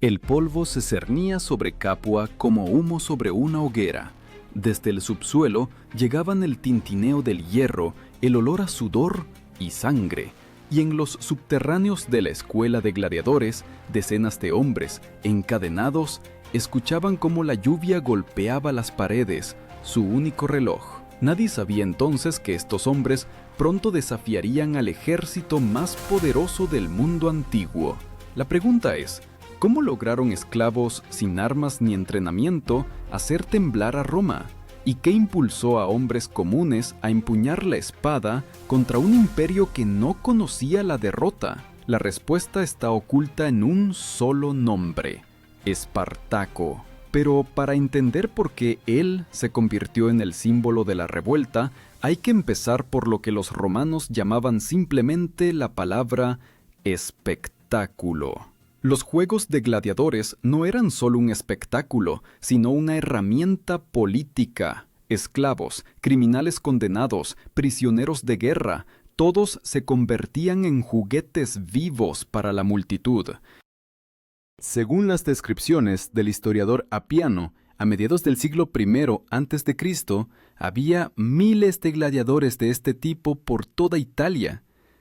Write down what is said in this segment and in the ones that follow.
El polvo se cernía sobre Capua como humo sobre una hoguera. Desde el subsuelo llegaban el tintineo del hierro, el olor a sudor y sangre. Y en los subterráneos de la escuela de gladiadores, decenas de hombres, encadenados, escuchaban cómo la lluvia golpeaba las paredes, su único reloj. Nadie sabía entonces que estos hombres pronto desafiarían al ejército más poderoso del mundo antiguo. La pregunta es, ¿cómo lograron esclavos sin armas ni entrenamiento hacer temblar a Roma? ¿Y qué impulsó a hombres comunes a empuñar la espada contra un imperio que no conocía la derrota? La respuesta está oculta en un solo nombre: Espartaco. Pero para entender por qué él se convirtió en el símbolo de la revuelta, hay que empezar por lo que los romanos llamaban simplemente la palabra espectáculo. Los juegos de gladiadores no eran solo un espectáculo, sino una herramienta política. Esclavos, criminales condenados, prisioneros de guerra, todos se convertían en juguetes vivos para la multitud. Según las descripciones del historiador Apiano, a mediados del siglo I a.C., había miles de gladiadores de este tipo por toda Italia.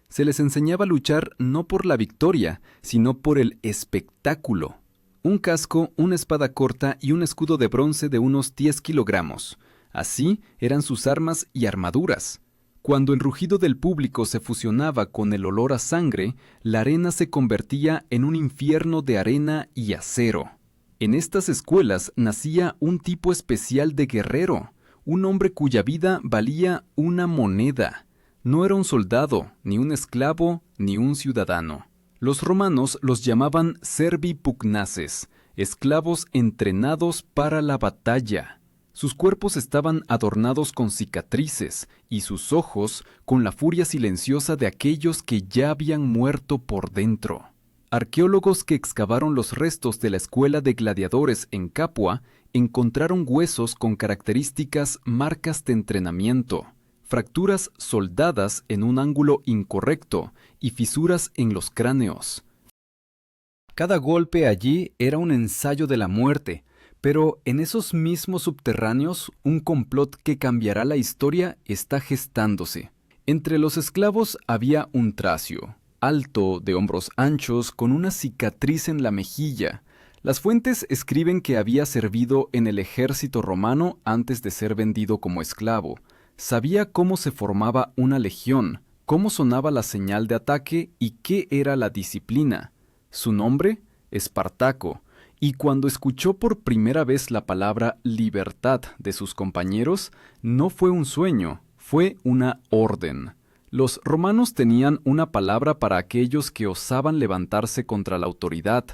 Se les enseñaba a luchar no por la victoria, sino por el espectáculo. Un casco, una espada corta y un escudo de bronce de unos 10 kilogramos. Así eran sus armas y armaduras. Cuando el rugido del público se fusionaba con el olor a sangre, la arena se convertía en un infierno de arena y acero. En estas escuelas nacía un tipo especial de guerrero, un hombre cuya vida valía una moneda. No era un soldado, ni un esclavo, ni un ciudadano. Los romanos los llamaban servi pugnaces, esclavos entrenados para la batalla. Sus cuerpos estaban adornados con cicatrices y sus ojos con la furia silenciosa de aquellos que ya habían muerto por dentro. Arqueólogos que excavaron los restos de la escuela de gladiadores en Capua encontraron huesos con características marcas de entrenamiento, fracturas soldadas en un ángulo incorrecto y fisuras en los cráneos. Cada golpe allí era un ensayo de la muerte, pero en esos mismos subterráneos un complot que cambiará la historia está gestándose. Entre los esclavos había un tracio, alto, de hombros anchos, con una cicatriz en la mejilla. Las fuentes escriben que había servido en el ejército romano antes de ser vendido como esclavo. Sabía cómo se formaba una legión, cómo sonaba la señal de ataque y qué era la disciplina. Su nombre, Espartaco. Y cuando escuchó por primera vez la palabra libertad de sus compañeros, no fue un sueño, fue una orden. Los romanos tenían una palabra para aquellos que osaban levantarse contra la autoridad: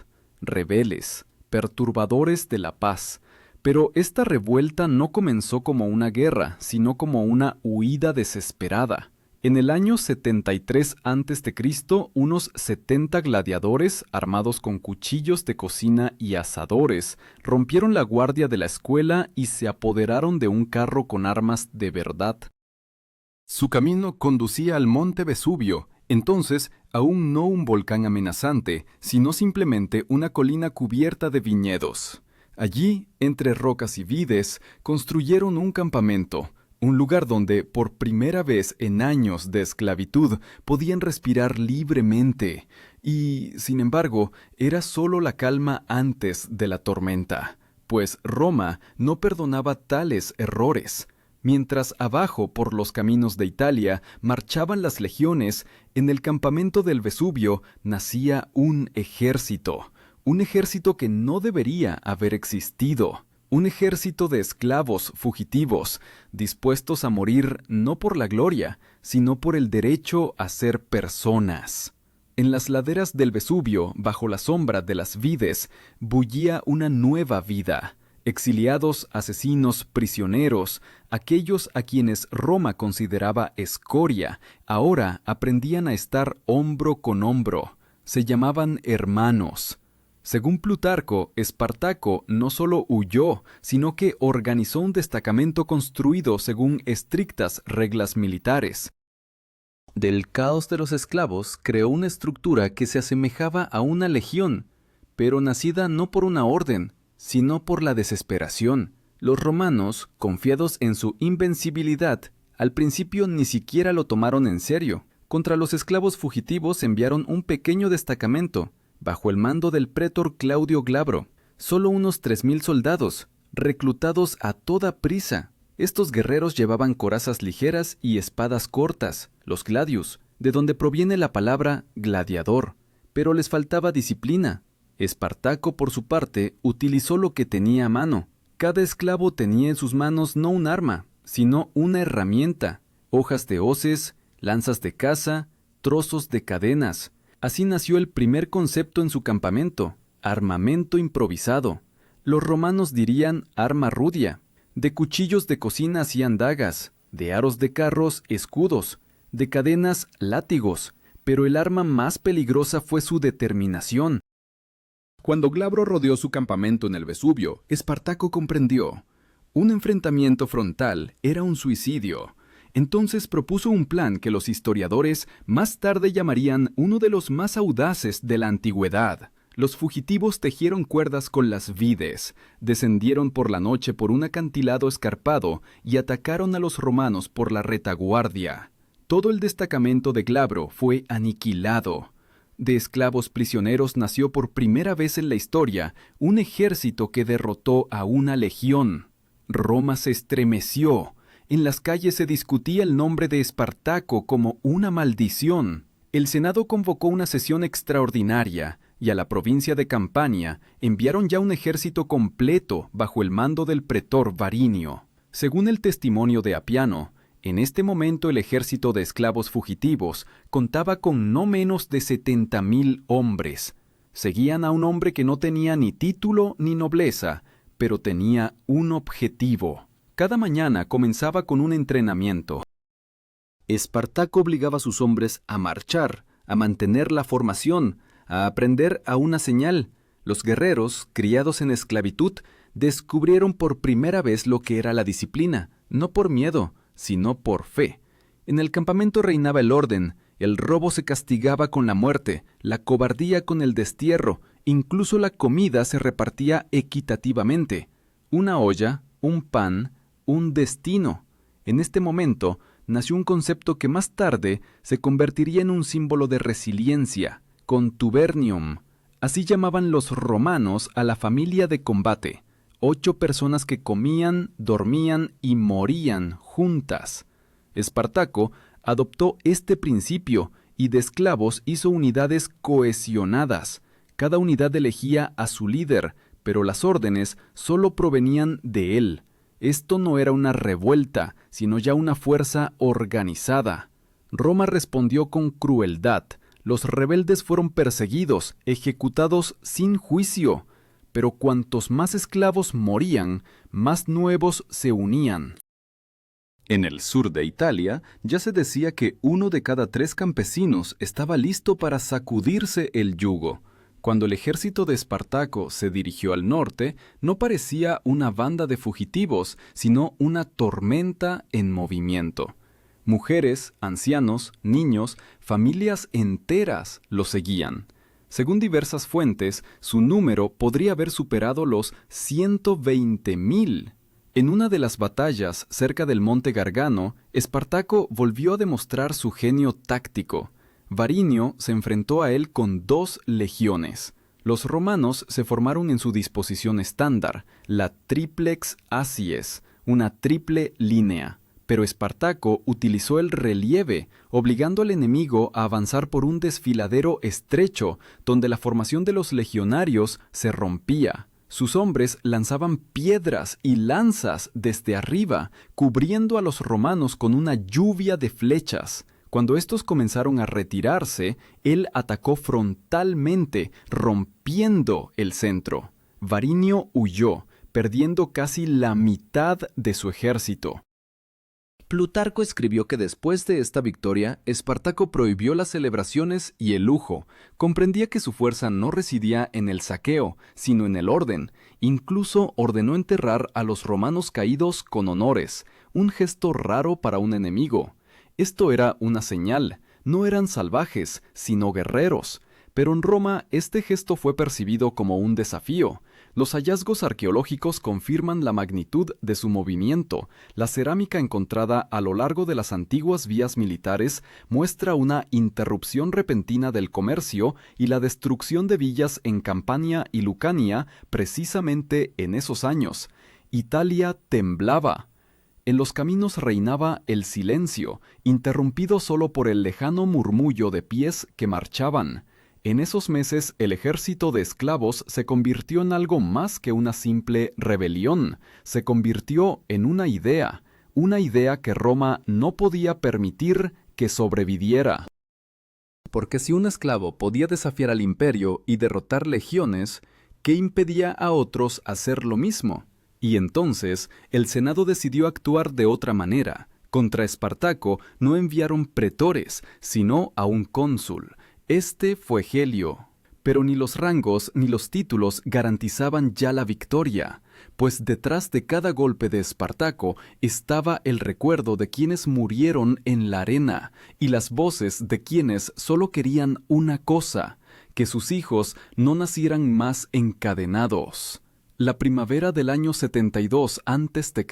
rebeldes, perturbadores de la paz. Pero esta revuelta no comenzó como una guerra, sino como una huida desesperada. En el año 73 a.C., unos 70 gladiadores, armados con cuchillos de cocina y asadores, rompieron la guardia de la escuela y se apoderaron de un carro con armas de verdad. Su camino conducía al monte Vesubio, entonces aún no un volcán amenazante, sino simplemente una colina cubierta de viñedos. Allí, entre rocas y vides, construyeron un campamento, un lugar donde, por primera vez en años de esclavitud, podían respirar libremente. Y, sin embargo, era solo la calma antes de la tormenta, pues Roma no perdonaba tales errores. Mientras abajo, por los caminos de Italia, marchaban las legiones, en el campamento del Vesubio nacía un ejército que no debería haber existido. Un ejército de esclavos fugitivos, dispuestos a morir no por la gloria, sino por el derecho a ser personas. En las laderas del Vesubio, bajo la sombra de las vides, bullía una nueva vida. Exiliados, asesinos, prisioneros, aquellos a quienes Roma consideraba escoria, ahora aprendían a estar hombro con hombro. Se llamaban hermanos. Según Plutarco, Espartaco no solo huyó, sino que organizó un destacamento construido según estrictas reglas militares. Del caos de los esclavos creó una estructura que se asemejaba a una legión, pero nacida no por una orden, sino por la desesperación. Los romanos, confiados en su invencibilidad, al principio ni siquiera lo tomaron en serio. Contra los esclavos fugitivos enviaron un pequeño destacamento, bajo el mando del prétor Claudio Glabro. Solo unos 3,000 soldados, reclutados a toda prisa. Estos guerreros llevaban corazas ligeras y espadas cortas, los gladius, de donde proviene la palabra gladiador, pero les faltaba disciplina. Espartaco, por su parte, utilizó lo que tenía a mano. Cada esclavo tenía en sus manos no un arma, sino una herramienta, hojas de hoces, lanzas de caza, trozos de cadenas. Así nació el primer concepto en su campamento, armamento improvisado. Los romanos dirían arma rudia. De cuchillos de cocina hacían dagas, de aros de carros, escudos, de cadenas, látigos, pero el arma más peligrosa fue su determinación. Cuando Glabro rodeó su campamento en el Vesubio, Espartaco comprendió. Un enfrentamiento frontal era un suicidio. Entonces propuso un plan que los historiadores más tarde llamarían uno de los más audaces de la antigüedad. Los fugitivos tejieron cuerdas con las vides, descendieron por la noche por un acantilado escarpado y atacaron a los romanos por la retaguardia. Todo el destacamento de Glabro fue aniquilado. De esclavos prisioneros nació por primera vez en la historia un ejército que derrotó a una legión. Roma se estremeció. En las calles se discutía el nombre de Espartaco como una maldición. El Senado convocó una sesión extraordinaria y a la provincia de Campania enviaron ya un ejército completo bajo el mando del pretor Varinio. Según el testimonio de Apiano, en este momento el ejército de esclavos fugitivos contaba con no menos de 70,000 hombres. Seguían a un hombre que no tenía ni título ni nobleza, pero tenía un objetivo. Cada mañana comenzaba con un entrenamiento. Espartaco obligaba a sus hombres a marchar, a mantener la formación, a aprender a una señal. Los guerreros, criados en esclavitud, descubrieron por primera vez lo que era la disciplina, no por miedo, sino por fe. En el campamento reinaba el orden, el robo se castigaba con la muerte, la cobardía con el destierro, incluso la comida se repartía equitativamente. Una olla, un pan, un destino. En este momento nació un concepto que más tarde se convertiría en un símbolo de resiliencia, contubernium. Así llamaban los romanos a la familia de combate, 8 personas que comían, dormían y morían juntas. Espartaco adoptó este principio y de esclavos hizo unidades cohesionadas. Cada unidad elegía a su líder, pero las órdenes solo provenían de él. Esto no era una revuelta, sino ya una fuerza organizada. Roma respondió con crueldad. Los rebeldes fueron perseguidos, ejecutados sin juicio. Pero cuantos más esclavos morían, más nuevos se unían. En el sur de Italia ya se decía que 1 de cada 3 campesinos estaba listo para sacudirse el yugo. Cuando el ejército de Espartaco se dirigió al norte, no parecía una banda de fugitivos, sino una tormenta en movimiento. Mujeres, ancianos, niños, familias enteras lo seguían. Según diversas fuentes, su número podría haber superado los 120,000. En una de las batallas cerca del monte Gargano, Espartaco volvió a demostrar su genio táctico. Varinio se enfrentó a él con 2 legiones. Los romanos se formaron en su disposición estándar, la triplex acies, una triple línea. Pero Espartaco utilizó el relieve, obligando al enemigo a avanzar por un desfiladero estrecho, donde la formación de los legionarios se rompía. Sus hombres lanzaban piedras y lanzas desde arriba, cubriendo a los romanos con una lluvia de flechas. Cuando estos comenzaron a retirarse, él atacó frontalmente, rompiendo el centro. Varinio huyó, perdiendo casi la mitad de su ejército. Plutarco escribió que después de esta victoria, Espartaco prohibió las celebraciones y el lujo. Comprendía que su fuerza no residía en el saqueo, sino en el orden. Incluso ordenó enterrar a los romanos caídos con honores, un gesto raro para un enemigo. Esto era una señal. No eran salvajes, sino guerreros. Pero en Roma este gesto fue percibido como un desafío. Los hallazgos arqueológicos confirman la magnitud de su movimiento. La cerámica encontrada a lo largo de las antiguas vías militares muestra una interrupción repentina del comercio y la destrucción de villas en Campania y Lucania precisamente en esos años. Italia temblaba. En los caminos reinaba el silencio, interrumpido solo por el lejano murmullo de pies que marchaban. En esos meses el ejército de esclavos se convirtió en algo más que una simple rebelión, se convirtió en una idea que Roma no podía permitir que sobreviviera. Porque si un esclavo podía desafiar al imperio y derrotar legiones, ¿qué impedía a otros hacer lo mismo? Y entonces el Senado decidió actuar de otra manera. Contra Espartaco no enviaron pretores, sino a un cónsul. Este fue Gelio. Pero ni los rangos ni los títulos garantizaban ya la victoria, pues detrás de cada golpe de Espartaco estaba el recuerdo de quienes murieron en la arena y las voces de quienes solo querían una cosa, que sus hijos no nacieran más encadenados. La primavera del año 72 a.C.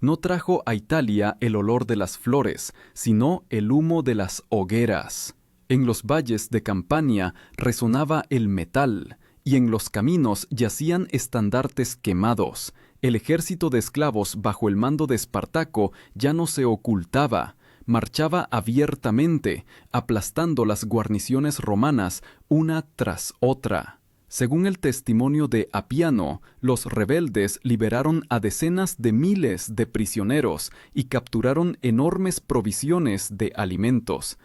no trajo a Italia el olor de las flores, sino el humo de las hogueras. En los valles de Campania resonaba el metal, y en los caminos yacían estandartes quemados. El ejército de esclavos bajo el mando de Espartaco ya no se ocultaba, marchaba abiertamente, aplastando las guarniciones romanas una tras otra. Según el testimonio de Apiano, los rebeldes liberaron a decenas de miles de prisioneros y capturaron enormes provisiones de alimentos.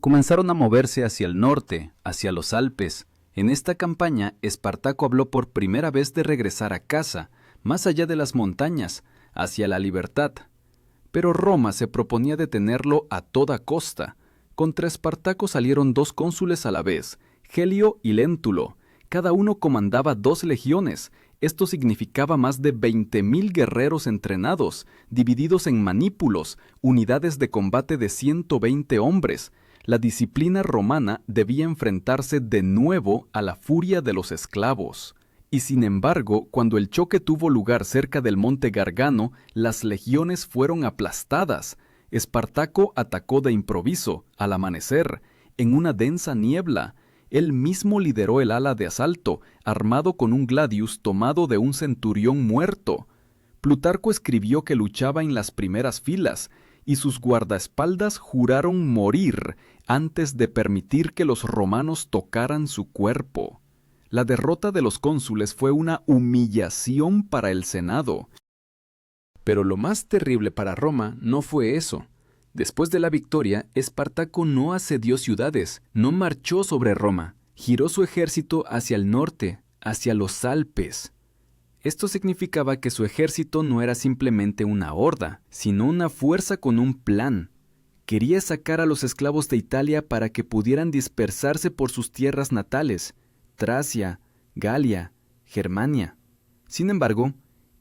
Comenzaron a moverse hacia el norte, hacia los Alpes. En esta campaña, Espartaco habló por primera vez de regresar a casa, más allá de las montañas, hacia la libertad. Pero Roma se proponía detenerlo a toda costa. Contra Espartaco salieron 2 cónsules a la vez, Gelio y Léntulo. Cada uno comandaba 2 legiones. Esto significaba más de 20.000 guerreros entrenados, divididos en manípulos, unidades de combate de 120 hombres. La disciplina romana debía enfrentarse de nuevo a la furia de los esclavos. Y sin embargo, cuando el choque tuvo lugar cerca del monte Gargano, las legiones fueron aplastadas. Espartaco atacó de improviso, al amanecer, en una densa niebla. Él mismo lideró el ala de asalto, armado con un gladius tomado de un centurión muerto. Plutarco escribió que luchaba en las primeras filas, y sus guardaespaldas juraron morir antes de permitir que los romanos tocaran su cuerpo. La derrota de los cónsules fue una humillación para el Senado. Pero lo más terrible para Roma no fue eso. Después de la victoria, Espartaco no asedió ciudades, no marchó sobre Roma, giró su ejército hacia el norte, hacia los Alpes. Esto significaba que su ejército no era simplemente una horda, sino una fuerza con un plan. Quería sacar a los esclavos de Italia para que pudieran dispersarse por sus tierras natales, Tracia, Galia, Germania. Sin embargo,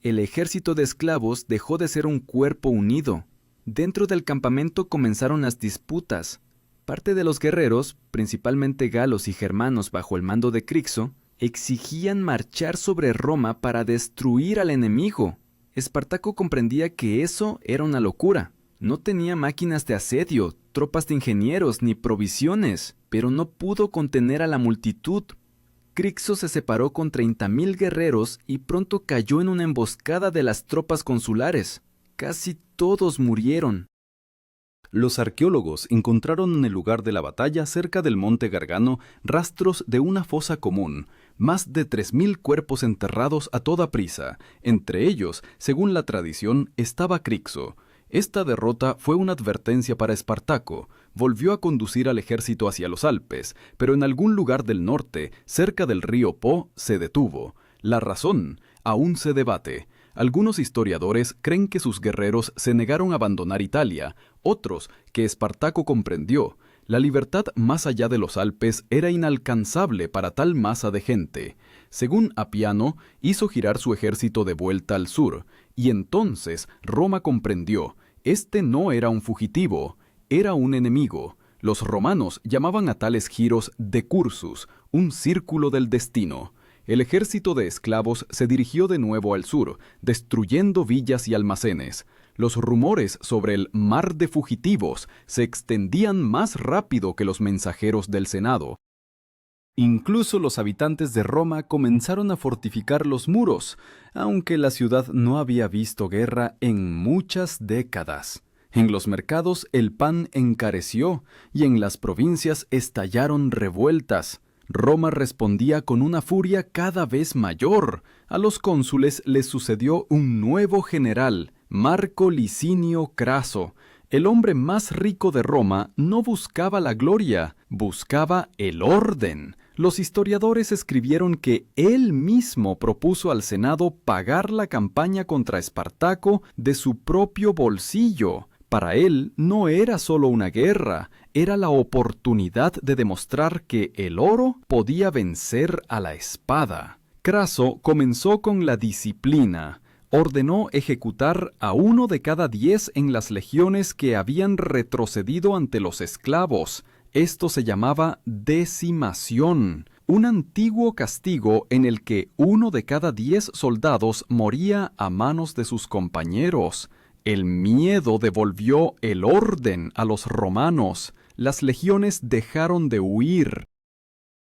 el ejército de esclavos dejó de ser un cuerpo unido. Dentro del campamento comenzaron las disputas. Parte de los guerreros, principalmente galos y germanos bajo el mando de Crixo, exigían marchar sobre Roma para destruir al enemigo. Espartaco comprendía que eso era una locura. No tenía máquinas de asedio, tropas de ingenieros ni provisiones, pero no pudo contener a la multitud. Crixo se separó con 30.000 guerreros y pronto cayó en una emboscada de las tropas consulares. Casi todos murieron. Los arqueólogos encontraron en el lugar de la batalla cerca del monte Gargano rastros de una fosa común, más de 3.000 cuerpos enterrados a toda prisa. Entre ellos, según la tradición, estaba Crixo. Esta derrota fue una advertencia para Espartaco. Volvió a conducir al ejército hacia los Alpes, pero en algún lugar del norte, cerca del río Po, se detuvo. La razón aún se debate. Algunos historiadores creen que sus guerreros se negaron a abandonar Italia, otros que Espartaco comprendió. La libertad más allá de los Alpes era inalcanzable para tal masa de gente. Según Apiano, hizo girar su ejército de vuelta al sur, y entonces Roma comprendió, este no era un fugitivo, era un enemigo. Los romanos llamaban a tales giros decursus, un círculo del destino. El ejército de esclavos se dirigió de nuevo al sur, destruyendo villas y almacenes. Los rumores sobre el mar de fugitivos se extendían más rápido que los mensajeros del Senado. Incluso los habitantes de Roma comenzaron a fortificar los muros, aunque la ciudad no había visto guerra en muchas décadas. En los mercados el pan encareció y en las provincias estallaron revueltas. Roma respondía con una furia cada vez mayor. A los cónsules les sucedió un nuevo general, Marco Licinio Craso. El hombre más rico de Roma no buscaba la gloria, buscaba el orden. Los historiadores escribieron que él mismo propuso al Senado pagar la campaña contra Espartaco de su propio bolsillo. Para él no era solo una guerra, era la oportunidad de demostrar que el oro podía vencer a la espada. Craso comenzó con la disciplina. Ordenó ejecutar a 1 de cada 10 en las legiones que habían retrocedido ante los esclavos. Esto se llamaba decimación, un antiguo castigo en el que 1 de cada 10 soldados moría a manos de sus compañeros. El miedo devolvió el orden a los romanos. Las legiones dejaron de huir.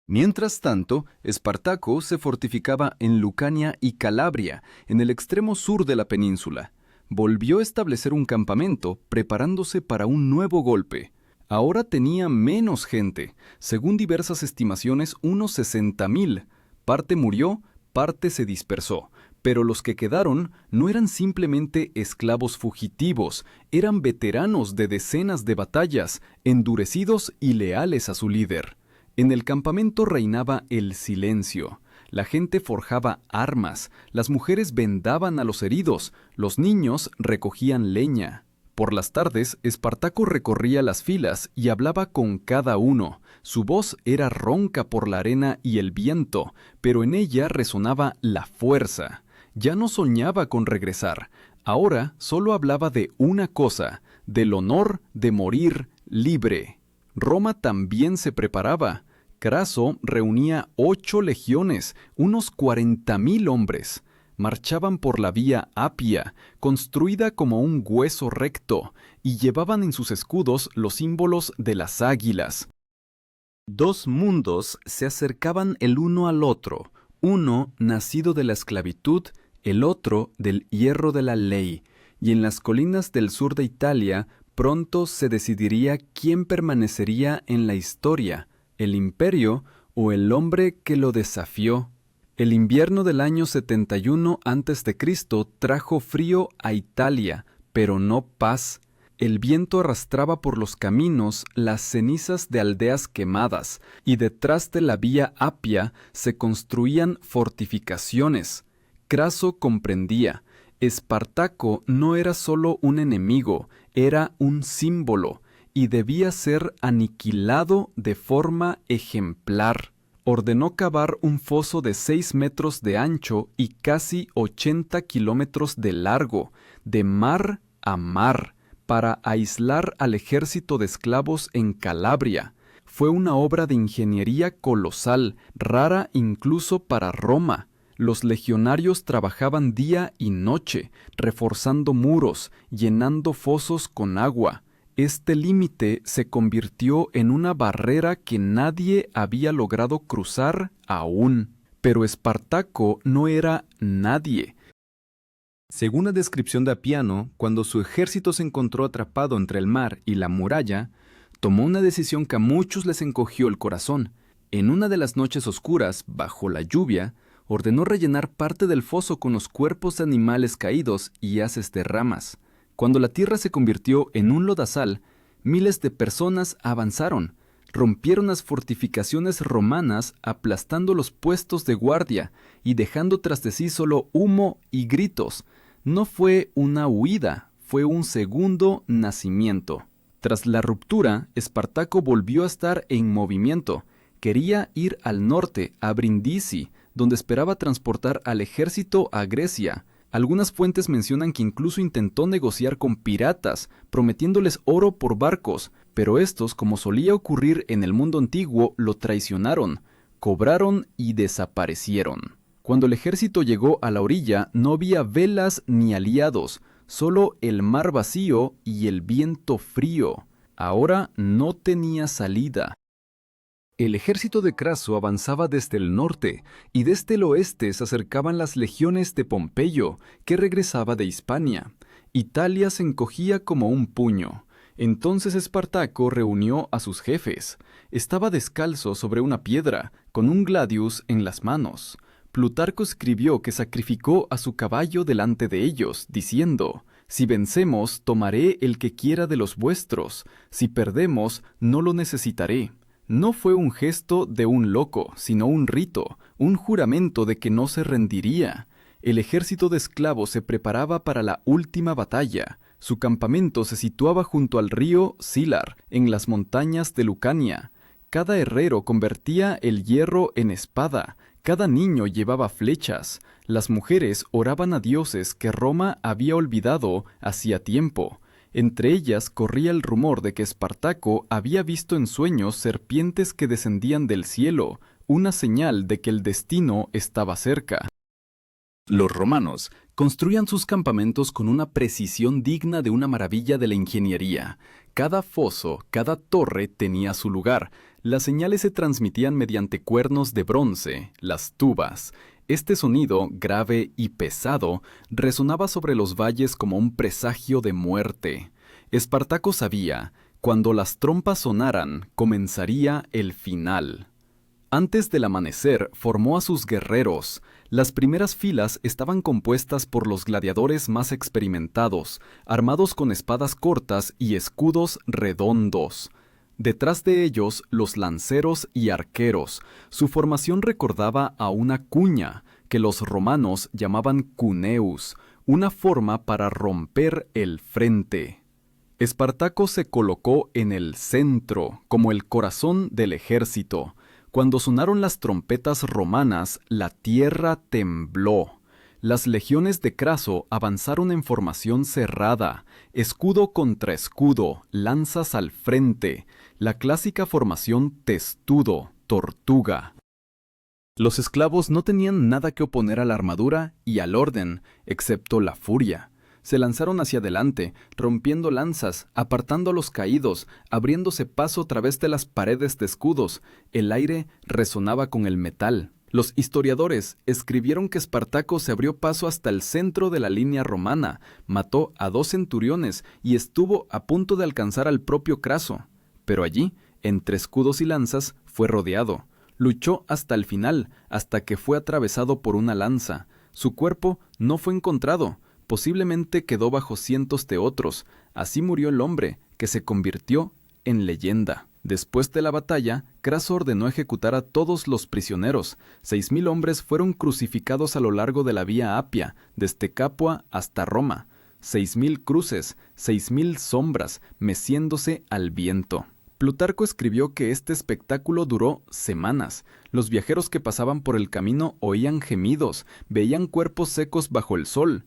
Mientras tanto, Espartaco se fortificaba en Lucania y Calabria, en el extremo sur de la península. Volvió a establecer un campamento, preparándose para un nuevo golpe. Ahora tenía menos gente, según diversas estimaciones, unos 60,000. Parte murió, parte se dispersó. Pero los que quedaron no eran simplemente esclavos fugitivos, eran veteranos de decenas de batallas, endurecidos y leales a su líder. En el campamento reinaba el silencio. La gente forjaba armas, las mujeres vendaban a los heridos, los niños recogían leña. Por las tardes, Espartaco recorría las filas y hablaba con cada uno. Su voz era ronca por la arena y el viento, pero en ella resonaba la fuerza. Ya no soñaba con regresar. Ahora solo hablaba de una cosa, del honor de morir libre. Roma también se preparaba. Craso reunía 8 legiones, unos 40,000 hombres. Marchaban por la vía Apia, construida como un hueso recto, y llevaban en sus escudos los símbolos de las águilas. 2 mundos se acercaban el uno al otro, uno nacido de la esclavitud, el otro del hierro de la ley, y en las colinas del sur de Italia pronto se decidiría quién permanecería en la historia, el imperio o el hombre que lo desafió. El invierno del año 71 a.C. trajo frío a Italia, pero no paz. El viento arrastraba por los caminos las cenizas de aldeas quemadas, y detrás de la vía Apia se construían fortificaciones. Craso comprendía, Espartaco no era solo un enemigo, era un símbolo, y debía ser aniquilado de forma ejemplar. Ordenó cavar un foso de 6 metros de ancho y casi 80 kilómetros de largo, de mar a mar, para aislar al ejército de esclavos en Calabria. Fue una obra de ingeniería colosal, rara incluso para Roma. Los legionarios trabajaban día y noche, reforzando muros, llenando fosos con agua. Este límite se convirtió en una barrera que nadie había logrado cruzar aún. Pero Espartaco no era nadie. Según la descripción de Apiano, cuando su ejército se encontró atrapado entre el mar y la muralla, tomó una decisión que a muchos les encogió el corazón. En una de las noches oscuras, bajo la lluvia, ordenó rellenar parte del foso con los cuerpos de animales caídos y haces de ramas. Cuando la tierra se convirtió en un lodazal, miles de personas avanzaron, rompieron las fortificaciones romanas aplastando los puestos de guardia y dejando tras de sí solo humo y gritos. No fue una huida, fue un segundo nacimiento. Tras la ruptura, Espartaco volvió a estar en movimiento. Quería ir al norte, a Brindisi, donde esperaba transportar al ejército a Grecia. Algunas fuentes mencionan que incluso intentó negociar con piratas, prometiéndoles oro por barcos, pero estos, como solía ocurrir en el mundo antiguo, lo traicionaron, cobraron y desaparecieron. Cuando el ejército llegó a la orilla, no había velas ni aliados, solo el mar vacío y el viento frío. Ahora no tenía salida. El ejército de Craso avanzaba desde el norte, y desde el oeste se acercaban las legiones de Pompeyo, que regresaba de Hispania. Italia se encogía como un puño. Entonces Espartaco reunió a sus jefes. Estaba descalzo sobre una piedra, con un gladius en las manos. Plutarco escribió que sacrificó a su caballo delante de ellos, diciendo: «Si vencemos, tomaré el que quiera de los vuestros. Si perdemos, no lo necesitaré». No fue un gesto de un loco, sino un rito, un juramento de que no se rendiría. El ejército de esclavos se preparaba para la última batalla. Su campamento se situaba junto al río Silar, en las montañas de Lucania. Cada herrero convertía el hierro en espada, cada niño llevaba flechas. Las mujeres oraban a dioses que Roma había olvidado hacía tiempo. Entre ellas corría el rumor de que Espartaco había visto en sueños serpientes que descendían del cielo, una señal de que el destino estaba cerca. Los romanos construían sus campamentos con una precisión digna de una maravilla de la ingeniería. Cada foso, cada torre tenía su lugar. Las señales se transmitían mediante cuernos de bronce, las tubas. Este sonido, grave y pesado, resonaba sobre los valles como un presagio de muerte. Espartaco sabía, cuando las trompas sonaran, comenzaría el final. Antes del amanecer, formó a sus guerreros. Las primeras filas estaban compuestas por los gladiadores más experimentados, armados con espadas cortas y escudos redondos. Detrás de ellos, los lanceros y arqueros. Su formación recordaba a una cuña, que los romanos llamaban cuneus, una forma para romper el frente. Espartaco se colocó en el centro, como el corazón del ejército. Cuando sonaron las trompetas romanas, la tierra tembló. Las legiones de Craso avanzaron en formación cerrada, escudo contra escudo, lanzas al frente, la clásica formación testudo, tortuga. Los esclavos no tenían nada que oponer a la armadura y al orden, excepto la furia. Se lanzaron hacia adelante, rompiendo lanzas, apartando a los caídos, abriéndose paso a través de las paredes de escudos. El aire resonaba con el metal. Los historiadores escribieron que Espartaco se abrió paso hasta el centro de la línea romana, mató a 2 centuriones y estuvo a punto de alcanzar al propio Craso. Pero allí, entre escudos y lanzas, fue rodeado. Luchó hasta el final, hasta que fue atravesado por una lanza. Su cuerpo no fue encontrado. Posiblemente quedó bajo cientos de otros. Así murió el hombre, que se convirtió en leyenda. Después de la batalla, Craso ordenó ejecutar a todos los prisioneros. 6.000 hombres fueron crucificados a lo largo de la Vía Apia, desde Capua hasta Roma. 6.000 cruces, 6.000 sombras, meciéndose al viento. Plutarco escribió que este espectáculo duró semanas. Los viajeros que pasaban por el camino oían gemidos, veían cuerpos secos bajo el sol.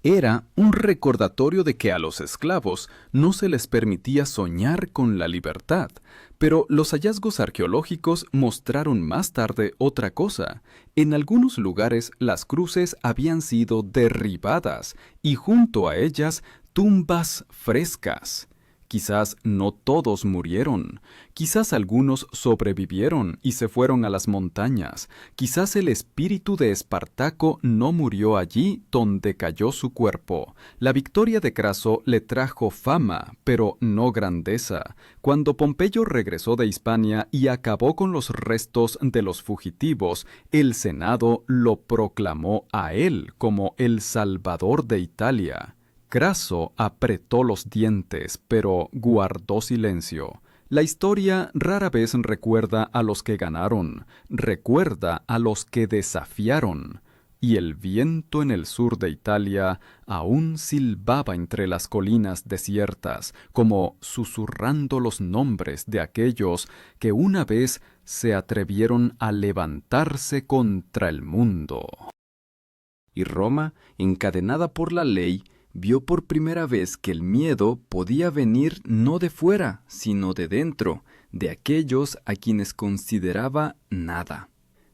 Era un recordatorio de que a los esclavos no se les permitía soñar con la libertad, pero los hallazgos arqueológicos mostraron más tarde otra cosa. En algunos lugares las cruces habían sido derribadas y junto a ellas tumbas frescas. Quizás no todos murieron, quizás algunos sobrevivieron y se fueron a las montañas, quizás el espíritu de Espartaco no murió allí donde cayó su cuerpo. La victoria de Craso le trajo fama, pero no grandeza. Cuando Pompeyo regresó de Hispania y acabó con los restos de los fugitivos, el Senado lo proclamó a él como el Salvador de Italia. Craso apretó los dientes, pero guardó silencio. La historia rara vez recuerda a los que ganaron, recuerda a los que desafiaron. Y el viento en el sur de Italia aún silbaba entre las colinas desiertas, como susurrando los nombres de aquellos que una vez se atrevieron a levantarse contra el mundo. Y Roma, encadenada por la ley, vio por primera vez que el miedo podía venir no de fuera, sino de dentro, de aquellos a quienes consideraba nada.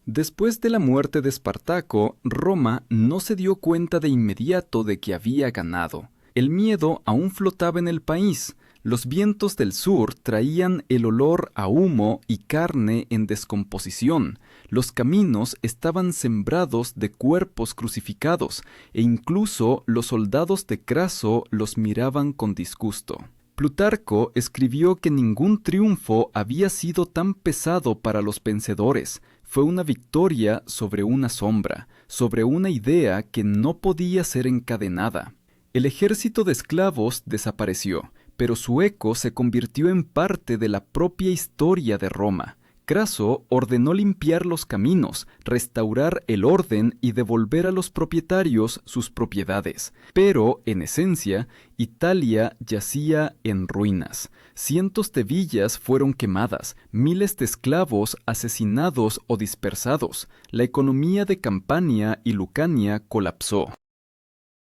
Después de la muerte de Espartaco, Roma no se dio cuenta de inmediato de que había ganado. El miedo aún flotaba en el país. Los vientos del sur traían el olor a humo y carne en descomposición. Los caminos estaban sembrados de cuerpos crucificados, e incluso los soldados de Craso los miraban con disgusto. Plutarco escribió que ningún triunfo había sido tan pesado para los vencedores. Fue una victoria sobre una sombra, sobre una idea que no podía ser encadenada. El ejército de esclavos desapareció, pero su eco se convirtió en parte de la propia historia de Roma. Craso ordenó limpiar los caminos, restaurar el orden y devolver a los propietarios sus propiedades. Pero, en esencia, Italia yacía en ruinas. Cientos de villas fueron quemadas, miles de esclavos asesinados o dispersados. La economía de Campania y Lucania colapsó.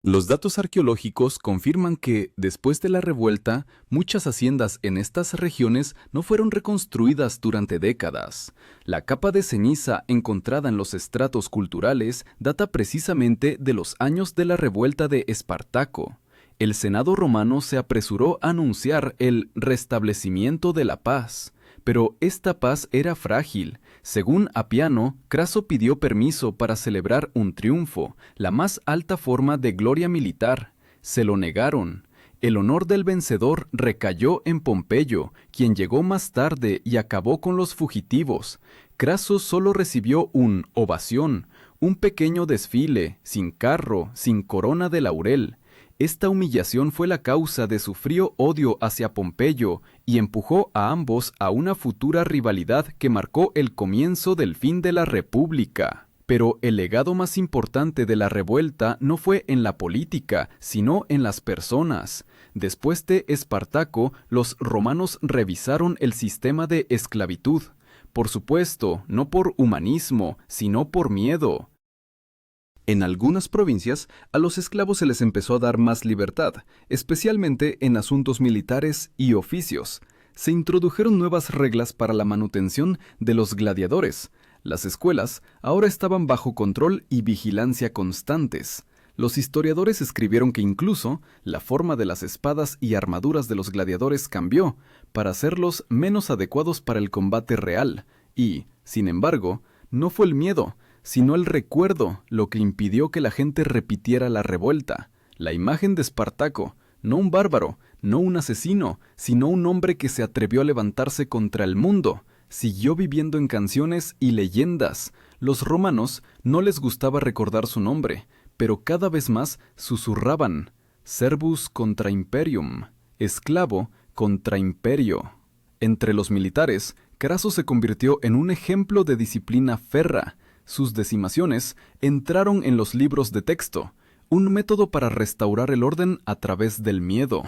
Los datos arqueológicos confirman que, después de la revuelta, muchas haciendas en estas regiones no fueron reconstruidas durante décadas. La capa de ceniza encontrada en los estratos culturales data precisamente de los años de la revuelta de Espartaco. El Senado romano se apresuró a anunciar el restablecimiento de la paz. Pero esta paz era frágil. Según Apiano, Craso pidió permiso para celebrar un triunfo, la más alta forma de gloria militar. Se lo negaron. El honor del vencedor recayó en Pompeyo, quien llegó más tarde y acabó con los fugitivos. Craso solo recibió un ovación, un pequeño desfile, sin carro, sin corona de laurel. Esta humillación fue la causa de su frío odio hacia Pompeyo y empujó a ambos a una futura rivalidad que marcó el comienzo del fin de la República. Pero el legado más importante de la revuelta no fue en la política, sino en las personas. Después de Espartaco, los romanos revisaron el sistema de esclavitud. Por supuesto, no por humanismo, sino por miedo. En algunas provincias, a los esclavos se les empezó a dar más libertad, especialmente en asuntos militares y oficios. Se introdujeron nuevas reglas para la manutención de los gladiadores. Las escuelas ahora estaban bajo control y vigilancia constantes. Los historiadores escribieron que incluso la forma de las espadas y armaduras de los gladiadores cambió para hacerlos menos adecuados para el combate real. Y, sin embargo, no fue el miedo, sino el recuerdo lo que impidió que la gente repitiera la revuelta. La imagen de Espartaco, no un bárbaro, no un asesino, sino un hombre que se atrevió a levantarse contra el mundo, siguió viviendo en canciones y leyendas. Los romanos no les gustaba recordar su nombre, pero cada vez más susurraban: Servus contra imperium, esclavo contra imperio. Entre los militares, Craso se convirtió en un ejemplo de disciplina férrea. Sus decimaciones entraron en los libros de texto, un método para restaurar el orden a través del miedo.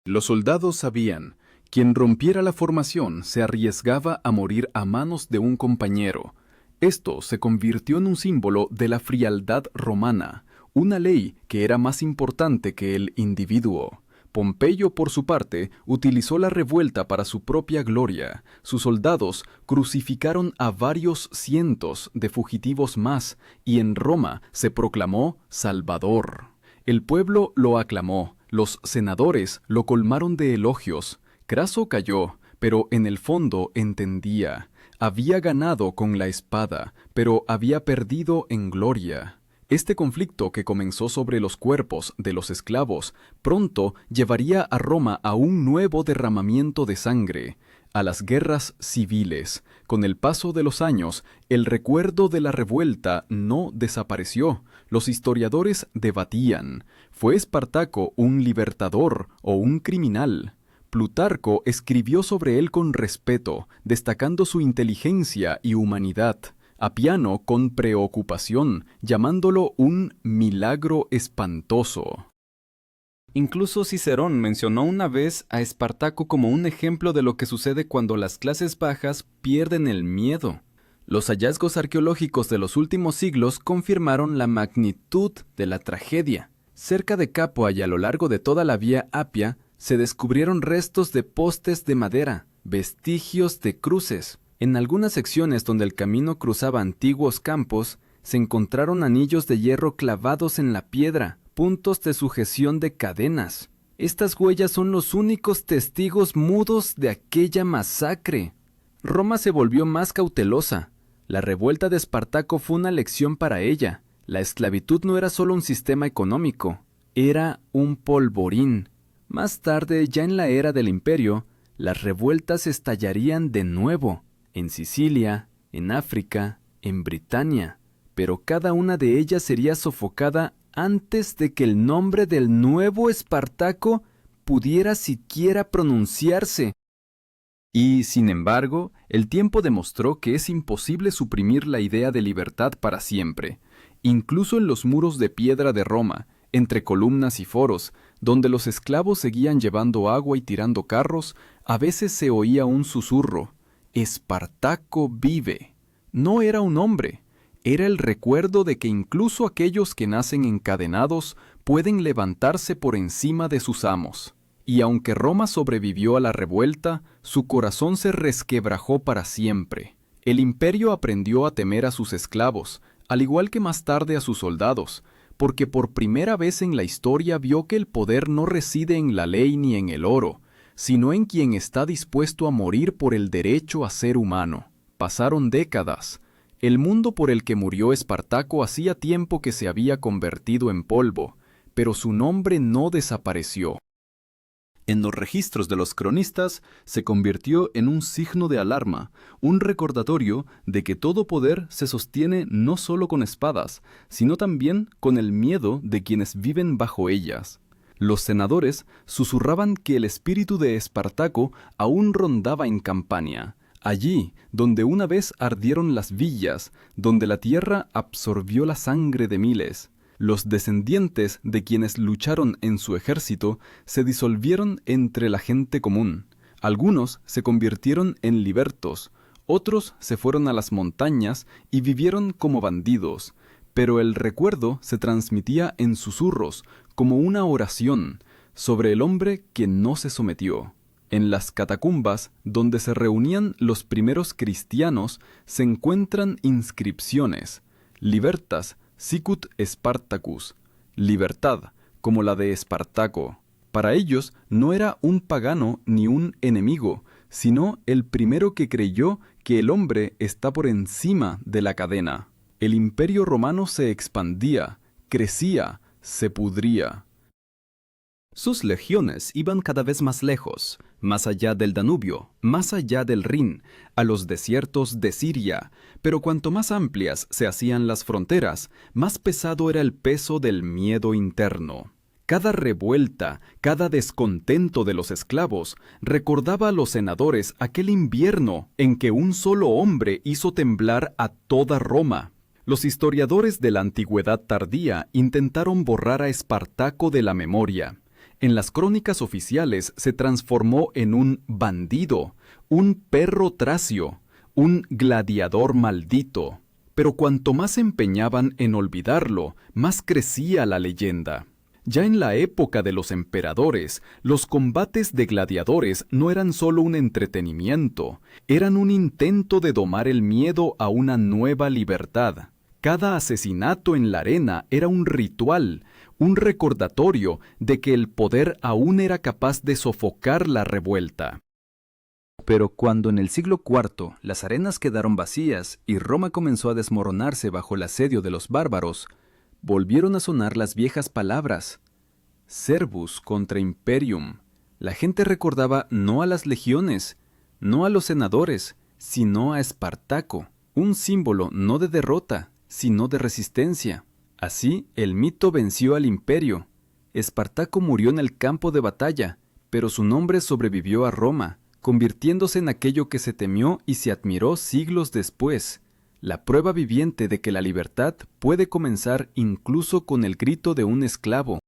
Los soldados sabían: quien rompiera la formación se arriesgaba a morir a manos de un compañero. Esto se convirtió en un símbolo de la frialdad romana, una ley que era más importante que el individuo. Pompeyo, por su parte, utilizó la revuelta para su propia gloria. Sus soldados crucificaron a varios cientos de fugitivos más, y en Roma se proclamó Salvador. El pueblo lo aclamó, los senadores lo colmaron de elogios. Craso cayó, pero en el fondo entendía. Había ganado con la espada, pero había perdido en gloria. Este conflicto, que comenzó sobre los cuerpos de los esclavos, pronto llevaría a Roma a un nuevo derramamiento de sangre, a las guerras civiles. Con el paso de los años, el recuerdo de la revuelta no desapareció. Los historiadores debatían: ¿fue Espartaco un libertador o un criminal? Plutarco escribió sobre él con respeto, destacando su inteligencia y humanidad. Apiano con preocupación, llamándolo un milagro espantoso. Incluso Cicerón mencionó una vez a Espartaco como un ejemplo de lo que sucede cuando las clases bajas pierden el miedo. Los hallazgos arqueológicos de los últimos siglos confirmaron la magnitud de la tragedia. Cerca de Capua y a lo largo de toda la vía Apia se descubrieron restos de postes de madera, vestigios de cruces. En algunas secciones donde el camino cruzaba antiguos campos, se encontraron anillos de hierro clavados en la piedra, puntos de sujeción de cadenas. Estas huellas son los únicos testigos mudos de aquella masacre. Roma se volvió más cautelosa. La revuelta de Espartaco fue una lección para ella. La esclavitud no era solo un sistema económico, era un polvorín. Más tarde, ya en la era del imperio, las revueltas estallarían de nuevo, en Sicilia, en África, en Britania, pero cada una de ellas sería sofocada antes de que el nombre del nuevo Espartaco pudiera siquiera pronunciarse. Y, sin embargo, el tiempo demostró que es imposible suprimir la idea de libertad para siempre. Incluso en los muros de piedra de Roma, entre columnas y foros, donde los esclavos seguían llevando agua y tirando carros, a veces se oía un susurro: «Espartaco vive». No era un hombre, era el recuerdo de que incluso aquellos que nacen encadenados pueden levantarse por encima de sus amos. Y aunque Roma sobrevivió a la revuelta, su corazón se resquebrajó para siempre. El imperio aprendió a temer a sus esclavos, al igual que más tarde a sus soldados, porque por primera vez en la historia vio que el poder no reside en la ley ni en el oro, sino en quien está dispuesto a morir por el derecho a ser humano. Pasaron décadas. El mundo por el que murió Espartaco hacía tiempo que se había convertido en polvo, pero su nombre no desapareció. En los registros de los cronistas se convirtió en un signo de alarma, un recordatorio de que todo poder se sostiene no solo con espadas, sino también con el miedo de quienes viven bajo ellas. Los senadores susurraban que el espíritu de Espartaco aún rondaba en Campania, allí donde una vez ardieron las villas, donde la tierra absorbió la sangre de miles. Los descendientes de quienes lucharon en su ejército se disolvieron entre la gente común. Algunos se convirtieron en libertos, otros se fueron a las montañas y vivieron como bandidos, pero el recuerdo se transmitía en susurros, como una oración, sobre el hombre que no se sometió. En las catacumbas, donde se reunían los primeros cristianos, se encuentran inscripciones: Libertas sicut Spartacus, libertad, como la de Espartaco. Para ellos no era un pagano ni un enemigo, sino el primero que creyó que el hombre está por encima de la cadena. El imperio romano se expandía, crecía, se pudría. Sus legiones iban cada vez más lejos, más allá del Danubio, más allá del Rin, a los desiertos de Siria, pero cuanto más amplias se hacían las fronteras, más pesado era el peso del miedo interno. Cada revuelta, cada descontento de los esclavos recordaba a los senadores aquel invierno en que un solo hombre hizo temblar a toda Roma. Los historiadores de la antigüedad tardía intentaron borrar a Espartaco de la memoria. En las crónicas oficiales se transformó en un bandido, un perro tracio, un gladiador maldito. Pero cuanto más se empeñaban en olvidarlo, más crecía la leyenda. Ya en la época de los emperadores, los combates de gladiadores no eran solo un entretenimiento, eran un intento de domar el miedo a una nueva libertad. Cada asesinato en la arena era un ritual, un recordatorio de que el poder aún era capaz de sofocar la revuelta. Pero cuando en el siglo IV las arenas quedaron vacías y Roma comenzó a desmoronarse bajo el asedio de los bárbaros, volvieron a sonar las viejas palabras: Servus contra Imperium. La gente recordaba no a las legiones, no a los senadores, sino a Espartaco, un símbolo no de derrota, sino de resistencia. Así, el mito venció al imperio. Espartaco murió en el campo de batalla, pero su nombre sobrevivió a Roma, convirtiéndose en aquello que se temió y se admiró siglos después, la prueba viviente de que la libertad puede comenzar incluso con el grito de un esclavo.